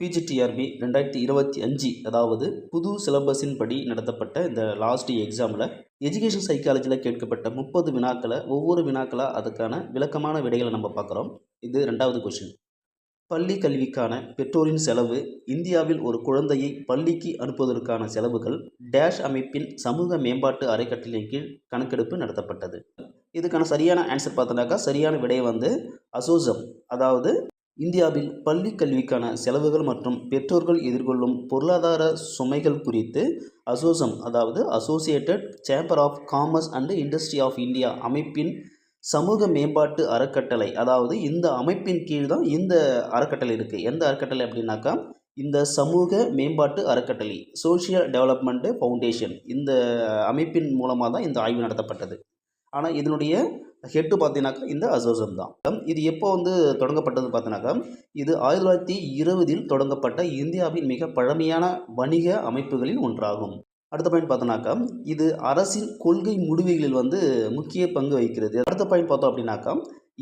PGTRB 2025 அதாவது புது சிலபஸின் படி நடத்தப்பட்ட இந்த லாஸ்ட் எக்ஸாமில் எஜுகேஷன் சைக்காலஜியில் கேட்கப்பட்ட 30 வினாக்களை ஒவ்வொரு வினாக்களாக அதுக்கான விளக்கமான விடைகளை நம்ம பார்க்குறோம். இது 2வது கொஷின். பள்ளி கல்விக்கான பெற்றோரின் செலவு இந்தியாவில் ஒரு குழந்தையை பள்ளிக்கு அனுப்புவதற்கான செலவுகள் டேஷ் அமைப்பின் சமூக மேம்பாட்டு அறக்கட்டளையின் கீழ் கணக்கெடுப்பு நடத்தப்பட்டது. இதுக்கான சரியான ஆன்சர் பார்த்தோன்னாக்கா சரியான விடை அசோசம், அதாவது இந்தியாவில் பள்ளி கல்விக்கான செலவுகள் மற்றும் பெற்றோர்கள் எதிர்கொள்ளும் பொருளாதார சுமைகள் குறித்து அசோசம், அதாவது associated chamber of commerce and industry of India அமைப்பின் சமூக மேம்பாட்டு அறக்கட்டளை, அதாவது இந்த அமைப்பின் கீழ் தான் இந்த அறக்கட்டளை இருக்குது. எந்த அறக்கட்டளை அப்படின்னாக்கா இந்த சமூக மேம்பாட்டு அறக்கட்டளை, சோஷியல் டெவலப்மெண்ட் ஃபவுண்டேஷன், இந்த அமைப்பின் மூலமாக தான் இந்த ஆய்வு நடத்தப்பட்டது. ஆனால் இதனுடைய ஹெட்டு பார்த்தீங்கன்னாக்கா இந்த அசோசம் தான். இது எப்போ தொடங்கப்பட்டது பார்த்தீங்கன்னாக்கா இது 1920 தொடங்கப்பட்ட இந்தியாவின் மிக பழமையான வணிக அமைப்புகளில் ஒன்றாகும். அடுத்த பாயிண்ட் பார்த்தோன்னாக்கா இது அரசின் கொள்கை முடிவுகளில் முக்கிய பங்கு வகிக்கிறது. அடுத்த பாயிண்ட் பார்த்தோம் அப்படின்னாக்கா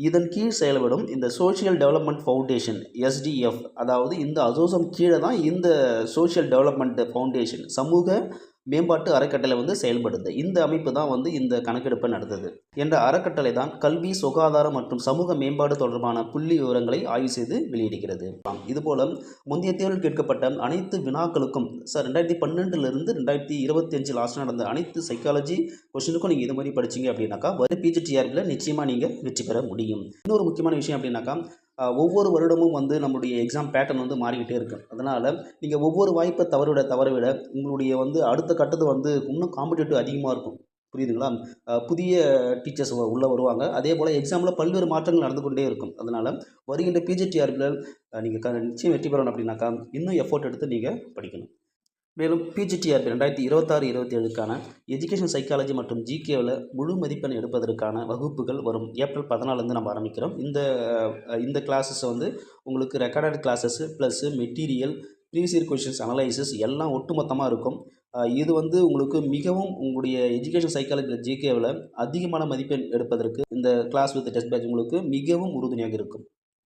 இதன் கீழ் செயல்படும் இந்த சோஷியல் டெவலப்மெண்ட் ஃபவுண்டேஷன் SDF, அதாவது இந்த அசோசம் கீழே தான் இந்த சோஷியல் டெவலப்மெண்ட் ஃபவுண்டேஷன் சமூக மேம்பாட்டு அறக்கட்டளை செயல்படுது. இந்த அமைப்பு தான் இந்த கணக்கெடுப்பை நடத்துது. என்ற அறக்கட்டளை தான் கல்வி, சுகாதாரம் மற்றும் சமூக மேம்பாடு தொடர்பான புள்ளி விவரங்களை ஆய்வு செய்து வெளியிடுகிறது. இதுபோல முந்தைய தேர்வில் கேட்கப்பட்ட அனைத்து வினாக்களுக்கும் 2012 2025 லாஸ்ட் நடந்த அனைத்து சைக்காலஜி கொஸ்டினுக்கும் நீங்கள் இது மாதிரி படிச்சிங்க அப்படின்னாக்கா பிஜிடிஆர்பியில் நிச்சயமாக நீங்கள் வெற்றி பெற முடியும். இன்னொரு முக்கியமான விஷயம் அப்படின்னாக்கா ஒவ்வொரு வருடமும் நம்மளுடைய எக்ஸாம் பேட்டர்ன் மாறிக்கிட்டே இருக்குது. அதனால் நீங்கள் ஒவ்வொரு வாய்ப்பை தவற விட உங்களுடைய அடுத்த கட்டத்து இன்னும் காம்படிட்டிவ் அதிகமாக இருக்கும். புரியுதுங்களா? புதிய டீச்சர்ஸ் உள்ளே வருவாங்க. அதே போல் எக்ஸாமில் பல்வேறு மாற்றங்கள் நடந்து கொண்டே இருக்கும். அதனால் வருகின்ற பிஜிடிஆர்பியில் நீங்கள் நிச்சயம் வெற்றி பெறணும் அப்படின்னாக்கா இன்னும் எஃபோர்ட் எடுத்து நீங்கள் படிக்கணும். மேலும் பிஜிடிஆர்பி 2026-27க்கான எஜுகேஷன் சைக்காலஜி மற்றும் ஜிகேவில் முழு மதிப்பெண் எடுப்பதற்கான வகுப்புகள் வரும் ஏப்ரல் 14 நம்ம ஆரம்பிக்கிறோம். இந்த கிளாஸஸ் உங்களுக்கு recorded classes plus material, previous year questions analysis எல்லாம் ஒட்டுமொத்தமாக இருக்கும். இது உங்களுக்கு மிகவும் உங்களுடைய எஜுகேஷன் சைக்காலஜியில் ஜிகேவில் அதிகமான மதிப்பெண் எடுப்பதற்கு இந்த கிளாஸ் வித் டெஸ்ட் பேட்ச் உங்களுக்கு மிகவும் உறுதுணையாக இருக்கும்.